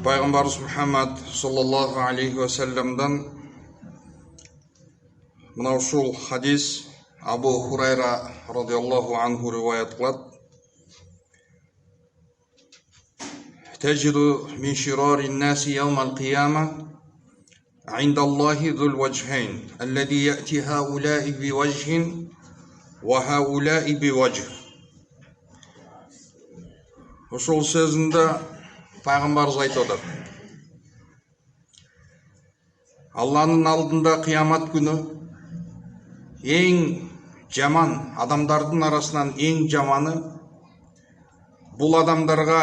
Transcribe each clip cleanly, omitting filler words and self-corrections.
Пайғамбарымыз Мұхаммад саллаллаху алейхи ва салламдан мынау ушул хадис Абу Хурайра радиаллаху анху риваят кылат. Таджиду мин ширари наси яумал қияма عند الله ذو الوجهين الذي يأتي هؤلاء بوجه وهؤلاء بوجه. Ошол сөзүндө пайгамбарыбыз айтып атат. Алланын алдында кыямат күнү эң жаман адамдардын арасынан эң жаманы бул адамдарга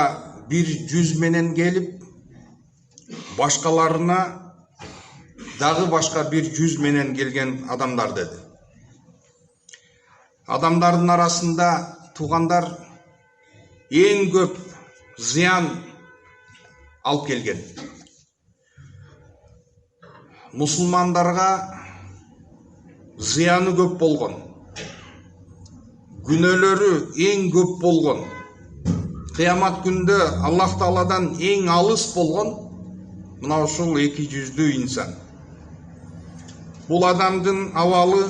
бир жүз менен келип, башкаларына дагы башка бир жүз менен келген адамдар деди. Адамдардын арасында туугандар эң көп зыян алып келген. Мусулмандарга зыяны көп болгон. Күнөөлөрү эң көп болгон. Кыямат күндө Аллах Тааладан эң алыс болгон мына ушул 200 инсан. Бул адамдын абалы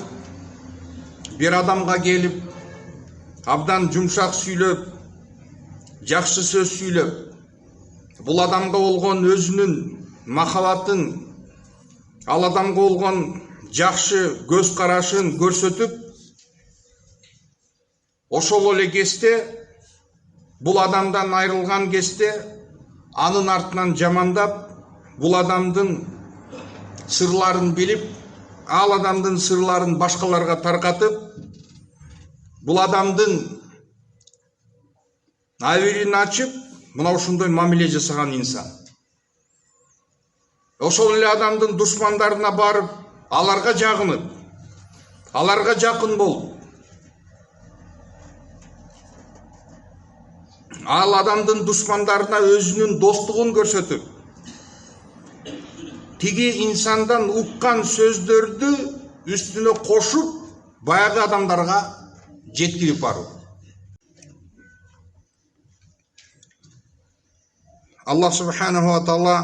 бир адамга келип, абдан жумшак сүйлөп, жакшы сөз сүйлөп, бул адамга болгон өзүнүн махабатын, ал адамга болгон жакшы көз карашын көрсөтүп, ошол эле кезде бул адамдан айрылган кезде анын артынан жамандап, бул адамдын сырларын билип, ал адамдын сырларын башкаларга таркатып, бул адамдын абирин ачып, мына ушундай мамиле жасаган инсан. Ошол эле адамдын душмандарына барып, аларга жагынып, аларга жакын болуп, ал адамдын душмандарына өзүнүн достугун көрсөтүп, тиги инсандан уккан сөздөрдү үстүнө кошуп, баягы адамдарга жеткирип баруу. Аллах субханаху ва таала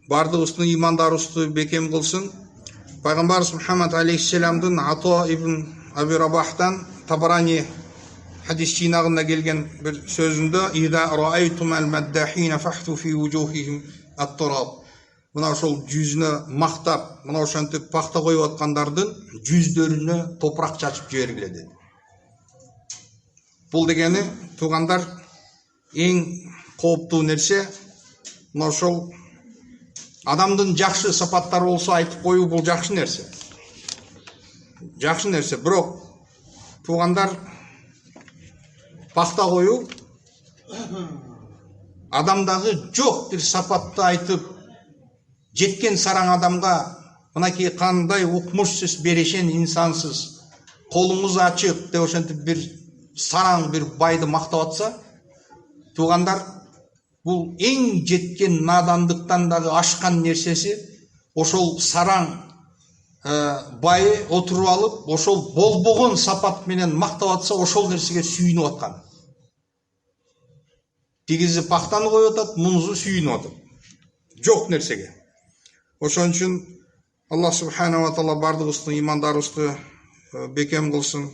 бардыгыбыздын имандарыбызды бекем кылсын. Пайгамбарыбыз Мухаммад алейхиссаламдын Ато ибн Аби Рабахтан Табарани хадис жыйнагында келген бир сөзүндө «Ида раайтум ал-маддахина фахту фи вужухихим ат-тураб». Мына ошол жүзүнө мактап, мына ошентип пахта коюп аткандардын жүздөрүнө топурак чачып жибергиле деди. Бул дегени туугандар эң кооптуу нерсе, мына ошол адамдын жакшы сапаттары болсо айтып коюу бул жакшы нерсе. Жакшы нерсе, бирок туугандар пахта коюу адамдагы жок бир сапатты айтып, жеткен сараң адамга мынакей кандай укмушсуз, берешен инсансыз, колуңуз ачык деп ошентип бир сараң бир байды мактап атса, туугандар, бул эң жеткен надандыктан дагы ашкан нерсеси, ошол сараң байы отуруп алып, ошол болбогон сапат менен мактап атса, ошол нерсеге сүйүнүп аткан. Тигизи пахтаны коюп атат, мунусу сүйүнүп атат. Жок нерсеге. Ошон үчүн Аллах субханаху ва таала бардыгыбыздын имандарыбызды бекем кылсын.